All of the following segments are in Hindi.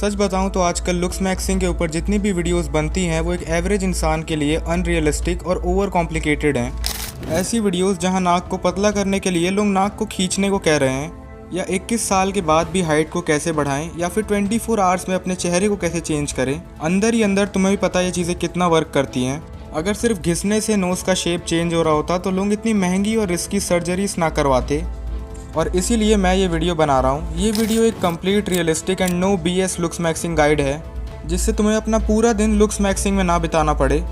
सच बताऊं तो आजकल लुक्स मैक्सिंग के ऊपर जितनी भी वीडियोस बनती हैं वो एक एवरेज इंसान के लिए अनरियलिस्टिक और ओवर कॉम्प्लिकेटेड हैं। ऐसी वीडियोस जहां नाक को पतला करने के लिए लोग नाक को खींचने को कह रहे हैं, या 21 साल के बाद भी हाइट को कैसे बढ़ाएं, या फिर 24 आवर्स में अपने चेहरे को कैसे चेंज करें। अंदर ही अंदर तुम्हें भी पता ये चीज़ें कितना वर्क करती हैं। अगर सिर्फ घिसने से नोज़ का शेप चेंज हो रहा होता तो लोग इतनी महंगी और रिस्की सर्जरीज ना करवाते। और इसीलिए मैं ये वीडियो बना रहा हूँ। ये वीडियो एक complete realistic and no BS looks maxing guide है, जिससे तुम्हें अपना पूरा दिन लुक्स मैक्सिंग में ना बिताना पड़े।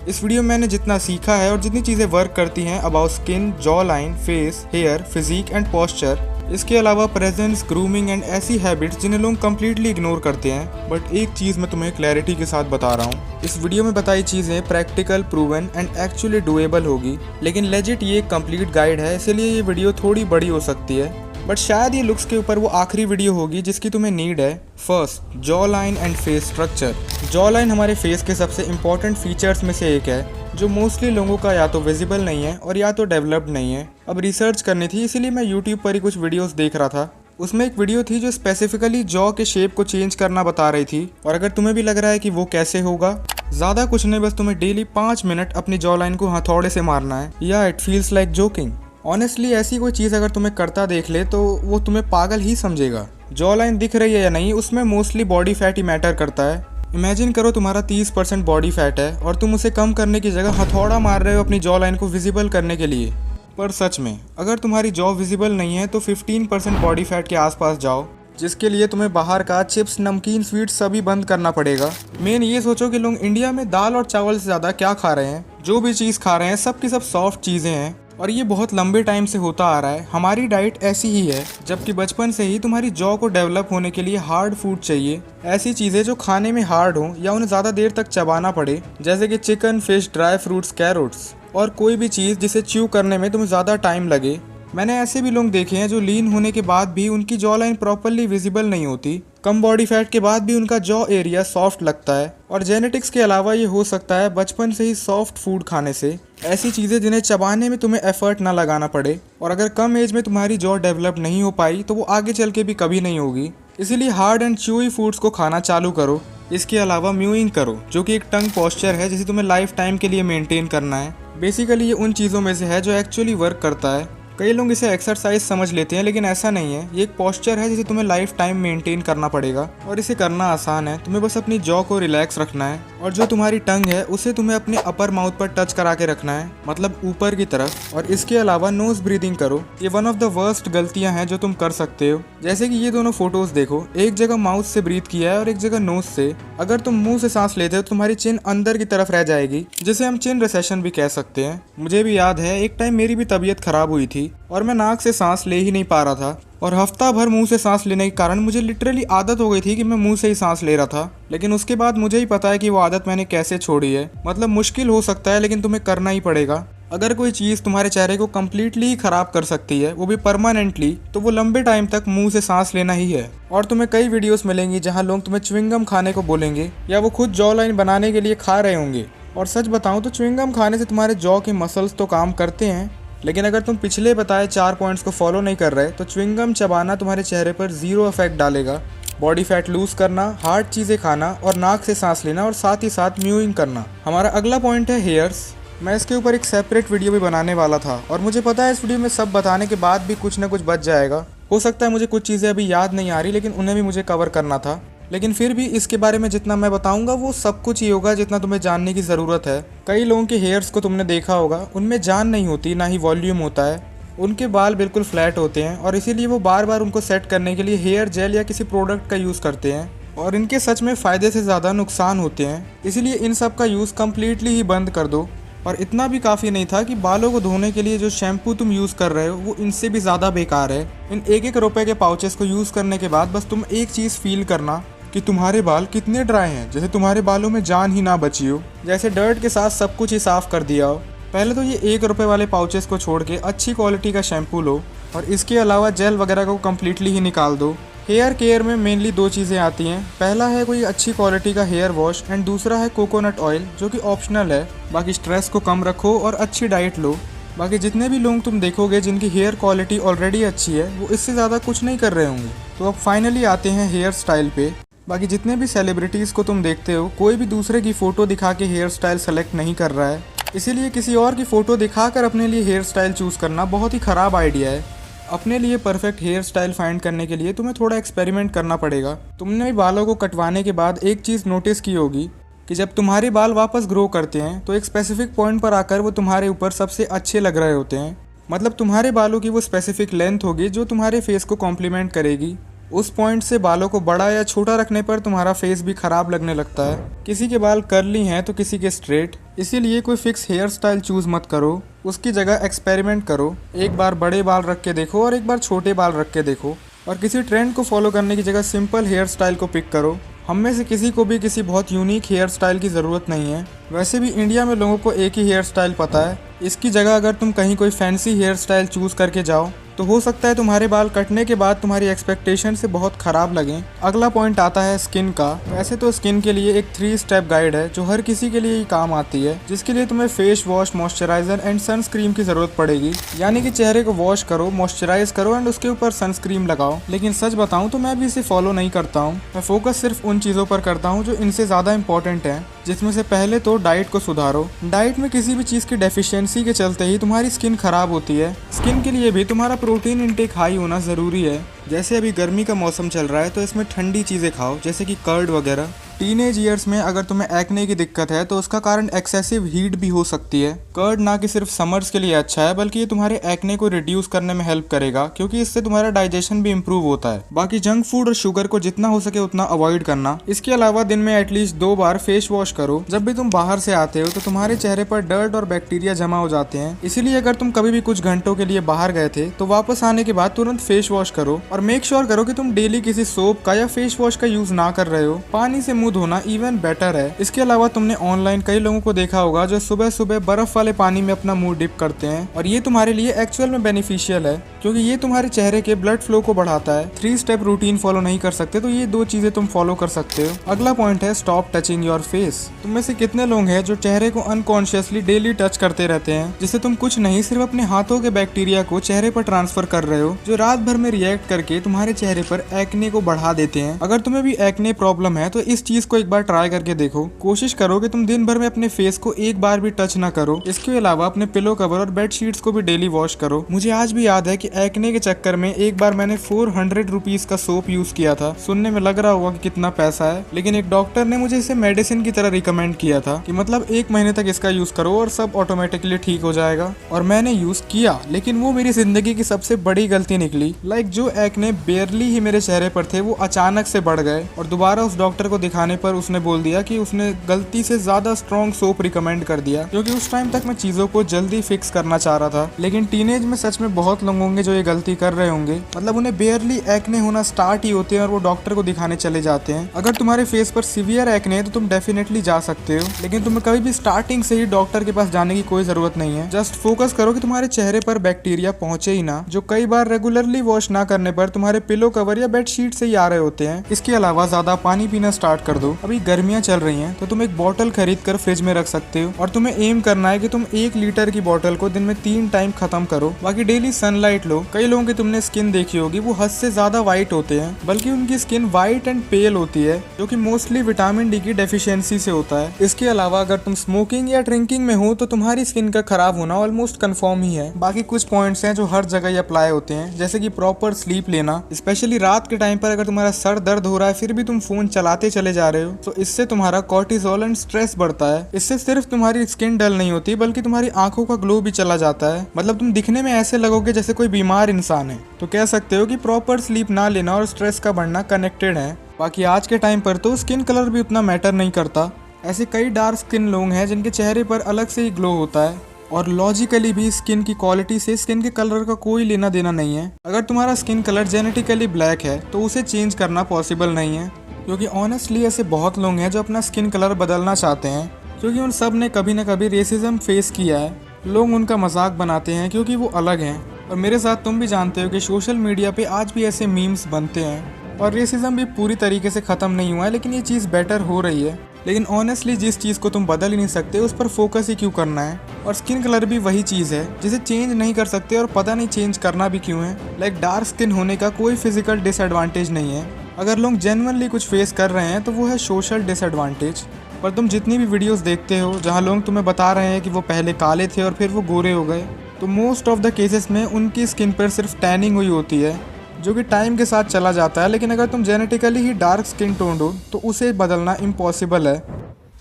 इस वीडियो में मैंने जितना सीखा है और जितनी चीज़ें वर्क करती हैं about skin, jawline, face, hair, physique and posture, इसके अलावा प्रेजेंस, ग्रूमिंग एंड ऐसी हैबिट्स जिन्हें लोग कम्प्लीटली इग्नोर करते हैं। बट एक चीज़ मैं तुम्हें क्लैरिटी के साथ बता रहा हूँ, इस वीडियो में बताई चीज़ें practical, proven and actually doable होगी। लेकिन लेजिट ये एक कंप्लीट गाइड है, इसलिए ये वीडियो थोड़ी बड़ी हो सकती है। बट शायद ये लुक्स के ऊपर वो आखिरी वीडियो होगी जिसकी तुम्हें नीड है। First, jaw line and face structure. Jaw line हमारे फेस के सबसे इंपॉर्टेंट फीचर्स में से एक है, जो मोस्टली लोगों का या तो विजिबल नहीं है और या तो डेवलप्ड नहीं है। अब रिसर्च करनी थी, इसीलिए मैं यूट्यूब पर ही कुछ वीडियोस देख रहा था। उसमें एक वीडियो थी जो स्पेसिफिकली जॉ के शेप को चेंज करना बता रही थी। और अगर तुम्हें भी लग रहा है कि वो कैसे होगा, ज़्यादा कुछ नहीं, बस तुम्हें डेली 5 मिनट अपनी जॉ लाइन को हथौड़े से मारना है। या it feels like joking. Honestly ऐसी कोई चीज़ अगर तुम्हें करता देख ले तो वो तुम्हें पागल ही समझेगा। जॉ लाइन दिख रही है या नहीं, उसमें मोस्टली बॉडी फैट ही मैटर करता है। इमेजिन करो तुम्हारा 30% बॉडी फैट है और तुम उसे कम करने की जगह हथौड़ा मार रहे हो अपनी जॉ लाइन को विजिबल करने के लिए। पर सच में अगर तुम्हारी जॉ विजिबल नहीं है तो 15% बॉडी फैट के आसपास जाओ, जिसके लिए तुम्हें बाहर का चिप्स, नमकीन, स्वीट्स सभी बंद करना पड़ेगा। मेन ये सोचो कि लोग इंडिया में दाल और चावल से ज़्यादा क्या खा रहे हैं। जो भी चीज़ खा रहे हैं सब की सब सॉफ्ट चीज़ें हैं, और ये बहुत लंबे टाइम से होता आ रहा है। हमारी डाइट ऐसी ही है, जबकि बचपन से ही तुम्हारी जॉ को डेवलप होने के लिए हार्ड फूड चाहिए। ऐसी चीज़ें जो खाने में हार्ड हो या उन्हें ज़्यादा देर तक चबाना पड़े, जैसे कि chicken, fish, dry fruits, carrots, और कोई भी चीज़ जिसे च्यू करने में तुम्हें ज़्यादा टाइम लगे। मैंने ऐसे भी लोग देखे हैं जो लीन होने के बाद भी उनकी जॉ लाइन प्रॉपरली विजिबल नहीं होती। कम बॉडी फैट के बाद भी उनका जॉ एरिया सॉफ्ट लगता है। और जेनेटिक्स के अलावा ये हो सकता है बचपन से ही सॉफ्ट फूड खाने से। ऐसी चीज़ें जिन्हें चबाने में तुम्हें एफर्ट ना लगाना पड़े। और अगर कम एज में तुम्हारी जॉ डेवलप नहीं हो पाई तो वो आगे चल के भी कभी नहीं होगी। इसीलिए हार्ड एंड च्यूई फूड्स को खाना चालू करो। इसके अलावा म्यूइंग करो, जो कि एक टंग पोस्चर है जिसे तुम्हें लाइफ टाइम के लिए मेंटेन करना है। बेसिकली ये उन चीज़ों में से है जो एक्चुअली वर्क करता है। कई लोग इसे एक्सरसाइज समझ लेते हैं, लेकिन ऐसा नहीं है। ये एक पोस्चर है जिसे तुम्हें लाइफ टाइम मेंटेन करना पड़ेगा, और इसे करना आसान है। तुम्हें बस अपनी जॉ को रिलैक्स रखना है, और जो तुम्हारी टंग है उसे तुम्हें अपने अपर माउथ पर टच करा के रखना है, मतलब ऊपर की तरफ। और इसके अलावा नोज ब्रीदिंग करो। ये वन ऑफ द वर्स्ट गलतियां हैं जो तुम कर सकते हो। जैसे कि ये दोनों फोटोज देखो, एक जगह माउथ से ब्रीथ किया है और एक जगह नोज से। अगर तुम मुंह से सांस लेते हो तो तुम्हारी चिन अंदर की तरफ रह जाएगी, जिसे हम चिन रिसेशन भी कह सकते हैं। मुझे भी याद है एक टाइम मेरी भी तबीयत खराब हुई थी और मैं नाक से सांस ले ही नहीं पा रहा था, और हफ्ता भर मुंह से सांस लेने के कारण मुझे लिटरली आदत हो गई थी कि मैं मुंह से ही सांस ले रहा था। लेकिन उसके बाद मुझे ही पता है कि वो आदत मैंने कैसे छोड़ी है। मतलब मुश्किल हो सकता है, लेकिन तुम्हें करना ही पड़ेगा। अगर कोई चीज़ तुम्हारे चेहरे को कम्प्लीटली ही खराब कर सकती है, वो भी परमानेंटली, तो वो लंबे टाइम तक मुंह से सांस लेना ही है। और तुम्हें कई वीडियोस मिलेंगी जहाँ लोग तुम्हें च्युइंगम खाने को बोलेंगे, या वो खुद जॉ लाइन बनाने के लिए खा रहे होंगे। और सच बताऊं तो च्युइंगम खाने से तुम्हारे जॉ के मसल्स तो काम करते हैं, लेकिन अगर तुम पिछले बताए 4 पॉइंट्स को फॉलो नहीं कर रहे तो च्युइंगम चबाना तुम्हारे चेहरे पर 0 इफेक्ट डालेगा। बॉडी फैट लूज करना, हार्ड चीज़ें खाना और नाक से सांस लेना, और साथ ही साथ म्यूइंग करना। हमारा अगला पॉइंट है हेयर्स। मैं इसके ऊपर एक सेपरेट वीडियो भी बनाने वाला था, और मुझे पता है इस वीडियो में सब बताने के बाद भी कुछ ना कुछ बच जाएगा। हो सकता है मुझे कुछ चीज़ें अभी याद नहीं आ रही, लेकिन उन्हें भी मुझे कवर करना था। लेकिन फिर भी इसके बारे में जितना मैं बताऊंगा वो सब कुछ ही होगा जितना तुम्हें जानने की ज़रूरत है। कई लोगों के हेयर्स को तुमने देखा होगा, उनमें जान नहीं होती, ना ही वॉल्यूम होता है। उनके बाल बिल्कुल फ्लैट होते हैं, और इसीलिए वो बार बार उनको सेट करने के लिए हेयर जेल या किसी प्रोडक्ट का यूज़ करते हैं, और इनके सच में फ़ायदे से ज़्यादा नुकसान होते हैं। इसीलिए इन सब का यूज़ कम्प्लीटली ही बंद कर दो। और इतना भी काफ़ी नहीं था कि बालों को धोने के लिए जो शैम्पू तुम यूज़ कर रहे हो वो इनसे भी ज़्यादा बेकार है। इन 1-1 रुपए के पाउचेस को यूज़ करने के बाद बस तुम एक चीज़ फील करना कि तुम्हारे बाल कितने ड्राई हैं, जैसे तुम्हारे बालों में जान ही ना बची हो, जैसे डर्ट के साथ सब कुछ ही साफ़ कर दिया हो। पहले तो ये 1 रुपए वाले पाउचेस को छोड़ के अच्छी क्वालिटी का शैम्पू लो, और इसके अलावा जेल वगैरह को कम्प्लीटली ही निकाल दो। हेयर केयर में मेनली 2 चीज़ें आती हैं। पहला है कोई अच्छी क्वालिटी का हेयर वॉश, एंड दूसरा है कोकोनट ऑयल, जो कि ऑप्शनल है। बाकी स्ट्रेस को कम रखो और अच्छी डाइट लो। बाकी जितने भी लोग तुम देखोगे जिनकी हेयर क्वालिटी ऑलरेडी अच्छी है, वो इससे ज़्यादा कुछ नहीं कर रहे होंगे। तो अब फाइनली आते हैं हेयर स्टाइल पे। बाकी जितने भी सेलिब्रिटीज़ को तुम देखते हो, कोई भी दूसरे की फ़ोटो दिखा के हेयर स्टाइल सेलेक्ट नहीं कर रहा है, इसीलिए किसी और की फ़ोटो दिखाकर अपने लिए हेयर स्टाइल चूज़ करना बहुत ही ख़राब आइडिया है। अपने लिए परफेक्ट हेयर स्टाइल फाइंड करने के लिए तुम्हें थोड़ा एक्सपेरिमेंट करना पड़ेगा। तुमने भी बालों को कटवाने के बाद एक चीज़ नोटिस की होगी कि जब तुम्हारे बाल वापस ग्रो करते हैं तो एक स्पेसिफिक पॉइंट पर आकर वो तुम्हारे ऊपर सबसे अच्छे लग रहे होते हैं। मतलब तुम्हारे बालों की वो स्पेसिफिक लेंथ होगी जो तुम्हारे फेस को कॉम्प्लीमेंट करेगी। उस पॉइंट से बालों को बड़ा या छोटा रखने पर तुम्हारा फेस भी खराब लगने लगता है। किसी के बाल कर्ली हैं तो किसी के स्ट्रेट, इसीलिए कोई फिक्स हेयर स्टाइल चूज़ मत करो, उसकी जगह एक्सपेरिमेंट करो। एक बार बड़े बाल रख के देखो और एक बार छोटे बाल रख के देखो, और किसी ट्रेंड को फॉलो करने की जगह सिंपल हेयर स्टाइल को पिक करो। हम में से किसी को भी किसी बहुत यूनिक हेयर स्टाइल की ज़रूरत नहीं है। वैसे भी इंडिया में लोगों को एक ही हेयर स्टाइल पता है। इसकी जगह अगर तुम कहीं कोई फैंसी हेयर स्टाइल चूज़ करके जाओ तो हो सकता है तुम्हारे बाल कटने के बाद तुम्हारी एक्सपेक्टेशन से बहुत ख़राब लगें। अगला पॉइंट आता है स्किन का। वैसे तो स्किन के लिए एक 3 स्टेप गाइड है जो हर किसी के लिए ही काम आती है, जिसके लिए तुम्हें face wash, moisturiser and sunscreen की ज़रूरत पड़ेगी। यानी कि चेहरे को वॉश करो, मॉइस्चराइज करो एंड उसके ऊपर सनस्क्रीन लगाओ। लेकिन सच बताऊँ तो मैं भी इसे फॉलो नहीं करता हूँ। मैं फोकस सिर्फ उन चीज़ों पर करता हूँ जो इनसे ज़्यादा इंपॉर्टेंट है, जिसमें से पहले तो डाइट को सुधारो। डाइट में किसी भी चीज़ की डेफिशिएंसी के चलते ही तुम्हारी स्किन खराब होती है। स्किन के लिए भी तुम्हारा प्रोटीन इंटेक हाई होना ज़रूरी है। जैसे अभी गर्मी का मौसम चल रहा है तो इसमें ठंडी चीज़ें खाओ, जैसे कि कर्ड वगैरह। टीनेज ईयर्स में अगर तुम्हें एक्ने की दिक्कत है तो उसका कारण एक्सेसिव हीट भी हो सकती है। कर्ड ना कि सिर्फ समर्स के लिए अच्छा है, बल्कि ये तुम्हारे एक्ने को रिड्यूस करने में हेल्प करेगा, क्योंकि इससे तुम्हारा डाइजेशन भी इम्प्रूव होता है। बाकी जंक फूड और शुगर को जितना हो सके उतना अवॉइड करना। इसके अलावा दिन में एटलीस्ट 2 बार फेस वॉश करो। जब भी तुम बाहर से आते हो तो तुम्हारे चेहरे पर डर्ट और बैक्टीरिया जमा हो जाते हैं, इसीलिए अगर तुम कभी भी कुछ घंटों के लिए बाहर गए थे तो वापस आने के बाद तुरंत फेस वॉश करो, और मेक श्योर करो कि तुम डेली किसी सोप का या फेस वॉश का यूज ना कर रहे हो। पानी से मुंह धोना इवन बेटर है। इसके अलावा तुमने ऑनलाइन कई लोगों को देखा होगा जो सुबह सुबह बर्फ वाले पानी में अपना मुंह डिप करते हैं, और ये तुम्हारे लिए एक्चुअल में बेनिफिशियल है, क्योंकि ये तुम्हारे चेहरे के ब्लड फ्लो को बढ़ाता है। 3 स्टेप रूटीन फॉलो नहीं कर सकते तो ये 2 चीजें तुम फॉलो कर सकते हो। अगला पॉइंट है स्टॉप टचिंग योर फेस। तुम में से कितने लोग हैं जो चेहरे को अनकॉन्शियसली डेली टच करते रहते हैं, जिससे तुम कुछ नहीं सिर्फ अपने हाथों के बैक्टीरिया को चेहरे पर ट्रांसफर कर रहे हो, जो रात भर में रिएक्ट करके तुम्हारे चेहरे पर एक्ने को बढ़ा देते हैं। अगर तुम्हें भी एक्ने प्रॉब्लम है तो इस चीज को एक बार ट्राई करके देखो। कोशिश करो कि तुम दिन भर में अपने फेस को एक बार भी टच ना करो। इसके अलावा अपने पिलो कवर और बेड शीट्स को भी डेली वॉश करो। मुझे आज भी याद है कि एक्ने के चक्कर में एक बार मैंने 400 रुपीज का सोप यूज किया था। सुनने में लग रहा होगा कि कितना पैसा है, लेकिन एक डॉक्टर ने मुझे इसे मेडिसिन की तरह रिकमेंड किया था कि मतलब 1 महीने तक इसका यूज करो और सब ऑटोमेटिकली ठीक हो जाएगा। और मैंने यूज किया, लेकिन वो मेरी जिंदगी की सबसे बड़ी गलती निकली। जो एक्ने बेयरली ही मेरे चेहरे पर थे वो अचानक से बढ़ गए, और दोबारा उस डॉक्टर को दिखाने पर उसने बोल दिया कि उसने गलती से ज्यादा स्ट्रॉन्ग सोप रिकमेंड कर दिया, क्योंकि उस टाइम तक मैं चीजों को जल्दी फिक्स करना चाह रहा था। लेकिन टीनेज में सच में बहुत लोग होंगे जो ये गलती कर रहे होंगे। मतलब उन्हें बेयरली एक्ने होना स्टार्ट ही होते हैं और वो डॉक्टर को दिखाने चले जाते हैं। अगर तुम्हारे फेस पर सीवियर एक्ने है तो तुम डेफिनेटली जा सकते हो, लेकिन तुम्हें कभी भी स्टार्टिंग से ही डॉक्टर के पास जाने की कोई जरूरत नहीं है। जस्ट फोकस करो कि तुम्हारे चेहरे पर बैक्टीरिया पहुंचे ही ना, जो कई बार रेगुलरली वॉश ना करने पर तुम्हारे पिलो कवर या बेड शीट से ही आ रहे होते हैं। इसके अलावा ज्यादा पानी पीना स्टार्ट कर दो। अभी गर्मियां चल रही हैं तो तुम एक बॉटल खरीद कर फ्रिज में रख सकते हो, और तुम्हें एम करना है कि तुम 1 लीटर की बॉटल को दिन में 3 टाइम खत्म करो। बाकी डेली सनलाइट लो। कई लोगों की तुमने स्किन देखी होगी, वो हद से ज्यादा व्हाइट होते हैं, बल्कि उनकी स्किन व्हाइट एंड पेल होती है, जो कि मोस्टली विटामिन डी की डेफिशिएंसी से होता है। इसके अलावा अगर तुम स्मोकिंग या ड्रिंकिंग में हो तो तुम्हारी स्किन का खराब होना ऑलमोस्ट कंफर्म ही है। बाकी कुछ पॉइंट्स हैं जो हर जगह अप्लाई होते हैं, जैसे कि प्रॉपर स्लीप लेना, स्पेशली रात के टाइम पर। अगर तुम्हारा सर दर्द हो रहा है फिर भी तुम फोन चलाते चले जा रहे हो तो इससे तुम्हारा कॉर्टिसोल एंड स्ट्रेस बढ़ता है। इससे सिर्फ तुम्हारी स्किन डल नहीं होती, बल्कि तुम्हारी आंखों का ग्लो भी चला जाता है। मतलब तुम दिखने में ऐसे लगोगे जैसे कोई बीमार इंसान है। तो कह सकते हो कि प्रॉपर स्लीप ना लेना और स्ट्रेस का बढ़ना कनेक्टेड है। बाकी आज के टाइम पर तो स्किन कलर भी उतना मैटर नहीं करता। ऐसे कई डार्क स्किन लोग हैं जिनके चेहरे पर अलग से ही ग्लो होता है, और लॉजिकली भी स्किन की क्वालिटी से स्किन के कलर का कोई लेना देना नहीं है। अगर तुम्हारा स्किन कलर जेनेटिकली ब्लैक है तो उसे चेंज करना पॉसिबल नहीं है, क्योंकि ऑनेस्टली ऐसे बहुत लोग हैं जो अपना स्किन कलर बदलना चाहते हैं, क्योंकि उन सब ने कभी ना कभी रेसिज्म फेस किया है। लोग उनका मजाक बनाते हैं क्योंकि वो अलग हैं। और मेरे साथ तुम भी जानते हो कि सोशल मीडिया पे आज भी ऐसे मीम्स बनते हैं, और रेसिज्म भी पूरी तरीके से ख़त्म नहीं हुआ है, लेकिन ये चीज़ बेटर हो रही है। लेकिन ऑनेस्टली जिस चीज़ को तुम बदल ही नहीं सकते उस पर फोकस ही क्यों करना है। और स्किन कलर भी वही चीज़ है जिसे चेंज नहीं कर सकते, और पता नहीं चेंज करना भी क्यों है। डार्क स्किन होने का कोई फिजिकल डिसएडवांटेज नहीं है। अगर लोग जेन्युइनली कुछ फेस कर रहे हैं तो वो है सोशल डिसएडवांटेज। पर तुम जितनी भी वीडियोस देखते हो जहाँ लोग तुम्हें बता रहे हैं कि वो पहले काले थे और फिर वो गोरे हो गए, तो मोस्ट ऑफ द केसेस में उनकी स्किन पर सिर्फ टैनिंग हुई होती है, जो कि टाइम के साथ चला जाता है। लेकिन अगर तुम जेनेटिकली ही डार्क स्किन टोन्ड हो तो उसे बदलना इम्पॉसिबल है।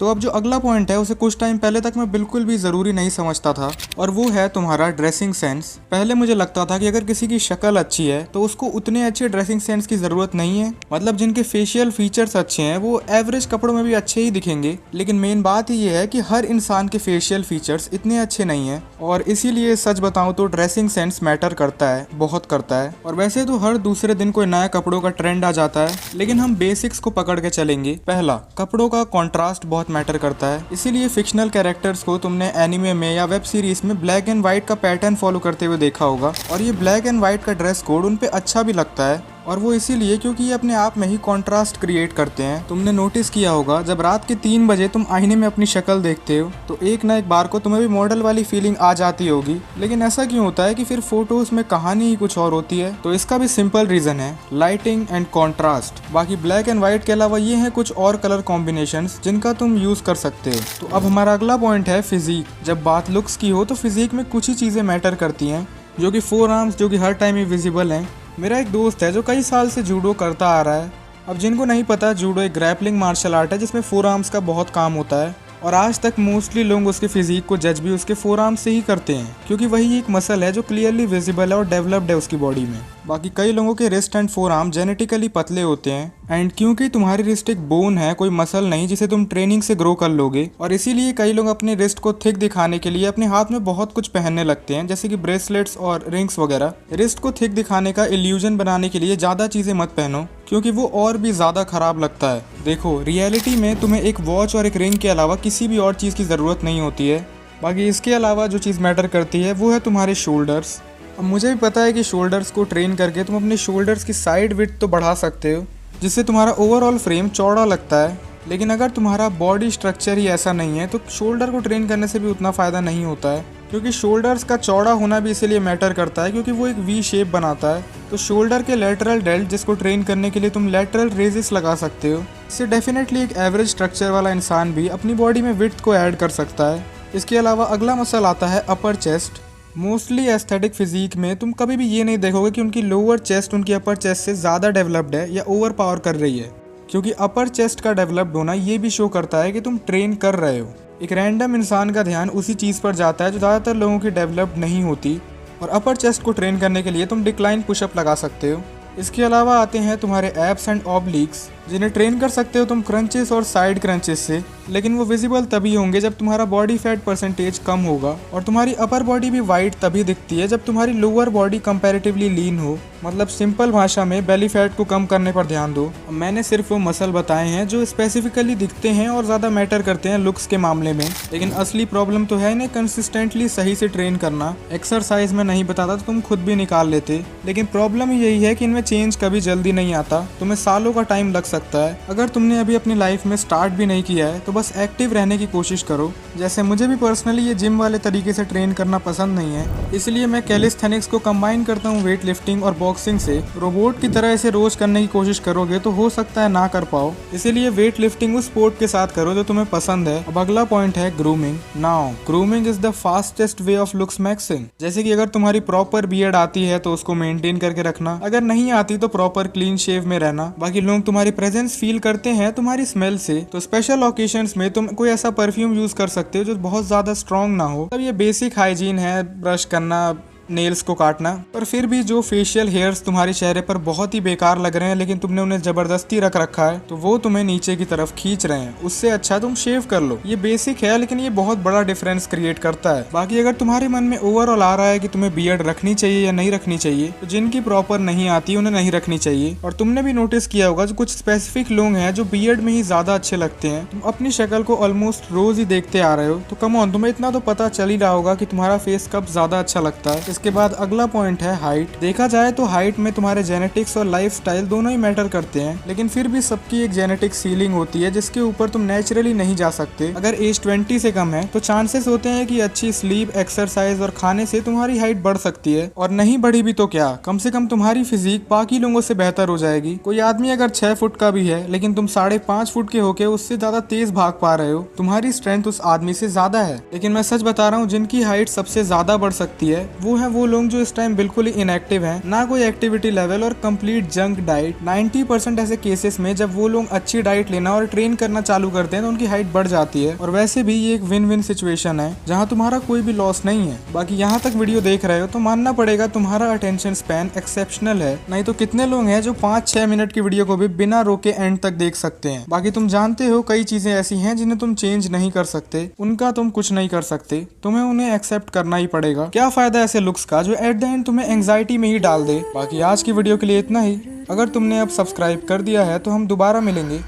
तो अब जो अगला पॉइंट है उसे कुछ टाइम पहले तक मैं बिल्कुल भी ज़रूरी नहीं समझता था, और वो है तुम्हारा ड्रेसिंग सेंस। पहले मुझे लगता था कि अगर किसी की शक्ल अच्छी है तो उसको उतने अच्छे ड्रेसिंग सेंस की ज़रूरत नहीं है। मतलब जिनके फेशियल फीचर्स अच्छे हैं वो एवरेज कपड़ों में भी अच्छे ही दिखेंगे। लेकिन मेन बात ये है कि हर इंसान के फेशियल फीचर्स इतने अच्छे नहीं हैं, और इसीलिए सच बताऊं तो ड्रेसिंग सेंस मैटर करता है, बहुत करता है। और वैसे तो हर दूसरे दिन कोई नया कपड़ों का ट्रेंड आ जाता है, लेकिन हम बेसिक्स को पकड़ के चलेंगे। पहला, कपड़ों का कॉन्ट्रास्ट बहुत मैटर करता है। इसीलिए फिक्शनल कैरेक्टर्स को तुमने एनिमे में या वेब सीरीज में ब्लैक एंड व्हाइट का पैटर्न फॉलो करते हुए देखा होगा, और ये ब्लैक एंड व्हाइट का ड्रेस कोड उन पे अच्छा भी लगता है। और वो इसीलिए क्योंकि ये अपने आप में ही कॉन्ट्रास्ट क्रिएट करते हैं। तुमने नोटिस किया होगा जब रात के 3 बजे तुम आईने में अपनी शक्ल देखते हो तो एक ना एक बार को तुम्हें भी मॉडल वाली फीलिंग आ जाती होगी। लेकिन ऐसा क्यों होता है कि फिर फोटोज में कहानी ही कुछ और होती है? तो इसका भी सिंपल रीजन है, लाइटिंग एंड कॉन्ट्रास्ट। बाकी ब्लैक एंड व्हाइट के अलावा ये हैं कुछ और कलर कॉम्बिनेशंस जिनका तुम यूज कर सकते हो। तो अब हमारा अगला पॉइंट है फिजिक। जब बात लुक्स की हो तो फिजिक में कुछ ही चीजें मैटर करती हैं, जो कि 4 आर्म्स जो कि हर टाइम ही विजिबल हैं। मेरा एक दोस्त है जो कई साल से जूडो करता आ रहा है। अब जिनको नहीं पता, जूडो एक ग्रैपलिंग मार्शल आर्ट है जिसमें 4 आर्म्स का बहुत काम होता है, और आज तक मोस्टली लोग उसके फिजिक को जज भी उसके 4 आर्म्स से ही करते हैं, क्योंकि वही एक मसल है जो क्लियरली विजिबल है और डेवलप्ड है उसकी बॉडी में। बाकी कई लोगों के रिस्ट एंड 4 आर्म जेनेटिकली पतले होते हैं, एंड क्योंकि तुम्हारी रिस्ट एक बोन है, कोई मसल नहीं जिसे तुम ट्रेनिंग से ग्रो कर लोगे, और इसीलिए कई लोग अपने रिस्ट को थिक दिखाने के लिए अपने हाथ में बहुत कुछ पहनने लगते हैं, जैसे कि ब्रेसलेट्स और रिंग्स वगैरह। रिस्ट को थिक दिखाने का इल्यूजन बनाने के लिए ज्यादा चीजें मत पहनो, क्योंकि वो और भी ज्यादा खराब लगता है। देखो, रियलिटी में तुम्हें एक वॉच और एक रिंग के अलावा किसी भी और चीज की जरूरत नहीं होती है। बाकी इसके अलावा जो चीज मैटर करती है वो है तुम्हारे शोल्डर्स। अब मुझे भी पता है कि शोल्डर्स को ट्रेन करके तुम अपने शोल्डर्स की साइड विड्थ तो बढ़ा सकते हो, जिससे तुम्हारा ओवरऑल फ्रेम चौड़ा लगता है। लेकिन अगर तुम्हारा बॉडी स्ट्रक्चर ही ऐसा नहीं है तो शोल्डर को ट्रेन करने से भी उतना फ़ायदा नहीं होता है, क्योंकि शोल्डर्स का चौड़ा होना भी इसीलिए मैटर करता है क्योंकि वो एक वी शेप बनाता है। तो शोल्डर के लेटरल डेल्ट जिसको ट्रेन करने के लिए तुम लेटरल रेजेस लगा सकते हो। इससे डेफिनेटली एक एवरेज स्ट्रक्चर वाला इंसान भी अपनी बॉडी में विड्थ को ऐड कर सकता है। इसके अलावा अगला मसल आता है upper chest. Mostly aesthetic physique में तुम कभी भी ये नहीं देखोगे कि उनकी लोअर चेस्ट उनकी अपर चेस्ट से ज़्यादा डेवलप्ड है या ओवर पावर कर रही है, क्योंकि अपर चेस्ट का डेवलप्ड होना ये भी शो करता है कि तुम ट्रेन कर रहे हो। एक रैंडम इंसान का ध्यान उसी चीज़ पर जाता है जो ज़्यादातर लोगों की डेवलप्ड नहीं होती, और अपर चेस्ट को ट्रेन करने के लिए तुम डिक्लाइन पुशअप लगा सकते हो। इसके अलावा आते हैं तुम्हारे एब्स एंड ऑब्लिक्स, जिन्हें ट्रेन कर सकते हो तुम क्रंचेस और साइड क्रंचेस से, लेकिन वो विजिबल तभी होंगे जब तुम्हारा बॉडी फैट परसेंटेज कम होगा, और तुम्हारी अपर बॉडी भी वाइड तभी दिखती है जब तुम्हारी लोअर बॉडी कंपैरेटिवली लीन हो। मतलब सिंपल भाषा में बेली फैट को कम करने पर ध्यान दो। मैंने सिर्फ वो मसल बताए हैं जो स्पेसिफिकली दिखते हैं और ज़्यादा मैटर करते हैं लुक्स के मामले में, लेकिन असली प्रॉब्लम तो है इन्हें कंसिस्टेंटली सही से ट्रेन करना। एक्सरसाइज में नहीं बताता तो तुम खुद भी निकाल लेते, लेकिन प्रॉब्लम यही है कि इनमें चेंज कभी जल्दी नहीं आता, तुम्हें सालों का टाइम लग सकता है। अगर तुमने अभी अपनी लाइफ में स्टार्ट भी नहीं किया है तो बस एक्टिव रहने की कोशिश करो। जैसे मुझे भी पर्सनली ये जिम वाले तरीके से ट्रेन करना पसंद नहीं है, इसलिए मैं कैलिस्थेनिक्स को कंबाइन करता हूँ वेट लिफ्टिंग और बॉक्सिंग से। रोबोट की तरह इसे रोज करने की कोशिश करोगे तो हो सकता है ना कर पाओ, इसीलिए वेट लिफ्टिंग उस स्पोर्ट के साथ करो जो तुम्हें पसंद है। अब अगला पॉइंट है grooming. Now grooming is the fastest way of looks maxing. जैसे कि अगर तुम्हारी प्रॉपर बियर्ड आती है तो उसको मेंटेन करके रखना, अगर नहीं आती तो प्रॉपर क्लीन शेव में रहना। बाकी लोग तुम्हारी प्रेजेंस फील करते हैं तुम्हारी स्मेल से, तो स्पेशल ओकेशंस में तुम कोई ऐसा परफ्यूम यूज कर सकते हो जो बहुत ज्यादा स्ट्रॉन्ग ना हो। तब ये बेसिक हाइजीन है, ब्रश करना, नेल्स को काटना। पर फिर भी जो फेशियल हेयर्स तुम्हारे चेहरे पर बहुत ही बेकार लग रहे हैं लेकिन तुमने उन्हें जबरदस्ती रख रखा है तो वो तुम्हें नीचे की तरफ खींच रहे हैं, उससे अच्छा तुम शेव कर लो। ये बेसिक है लेकिन ये बहुत बड़ा डिफरेंस क्रिएट करता है। बाकी अगर तुम्हारे मन में ओवरऑल आ रहा है कि तुम्हें बियर्ड रखनी चाहिए या नहीं रखनी चाहिए, तो जिनकी प्रॉपर नहीं आती उन्हें नहीं रखनी चाहिए। और तुमने भी नोटिस किया होगा जो कुछ स्पेसिफिक लोग हैं जो बियर्ड में ही ज्यादा अच्छे लगते हैं। तुम अपनी शक्ल को ऑलमोस्ट रोज ही देखते आ रहे हो, तो कम ऑन तुम्हें इतना तो पता चल ही रहा होगा कि तुम्हारा फेस कब ज्यादा अच्छा लगता है। इसके बाद अगला पॉइंट है हाइट। देखा जाए तो हाइट में तुम्हारे जेनेटिक्स और लाइफस्टाइल दोनों ही मैटर करते हैं, लेकिन फिर भी सबकी एक जेनेटिक सीलिंग होती है जिसके ऊपर तुम नेचुरली नहीं जा सकते। अगर एज 20 से कम है तो चांसेस होते हैं कि अच्छी स्लीप, एक्सरसाइज और खाने से तुम्हारी हाइट बढ़ सकती है, और नहीं बढ़ी भी तो क्या, कम से कम तुम्हारी फिजिक बाकी लोगों से बेहतर हो जाएगी। कोई आदमी अगर 6 फुट का भी है लेकिन तुम 5.5 फुट के होके उससे ज्यादा तेज भाग पा रहे हो, तुम्हारी स्ट्रेंथ उस आदमी से ज्यादा है। लेकिन मैं सच बता रहा हूँ, जिनकी हाइट सबसे ज्यादा बढ़ सकती है वो है वो लोग जो इस टाइम बिल्कुल ही इनएक्टिव हैं, ना कोई एक्टिविटी लेवल और कंप्लीट जंक डाइट। 90% ऐसे केसेस में जब वो लोग अच्छी डाइट लेना और ट्रेन करना चालू करते हैं तो उनकी हाइट बढ़ जाती है। और वैसे भी ये एक विन विन सिचुएशन है जहाँ तुम्हारा कोई भी लॉस नहीं है। बाकी यहाँ तक वीडियो देख रहे हो तो मानना पड़ेगा तुम्हारा अटेंशन स्पैन एक्सेप्शनल है, नहीं तो कितने लोग हैं जो 5-6 मिनट की वीडियो को भी बिना रोके एंड तक देख सकते हैं। बाकी तुम जानते हो कई चीजें ऐसी हैं जिन्हें तुम चेंज नहीं कर सकते, उनका तुम कुछ नहीं कर सकते, तुम्हें उन्हें एक्सेप्ट करना ही पड़ेगा। क्या फायदा ऐसे लुक्स का जो एट द एंड तुम्हें एंग्जाइटी में ही डाल दे। बाकी आज की वीडियो के लिए इतना ही। अगर तुमने अब सब्सक्राइब कर दिया है तो हम दोबारा मिलेंगे,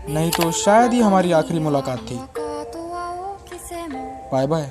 नहीं तो शायद ही हमारी आखिरी मुलाकात थी। Bye bye.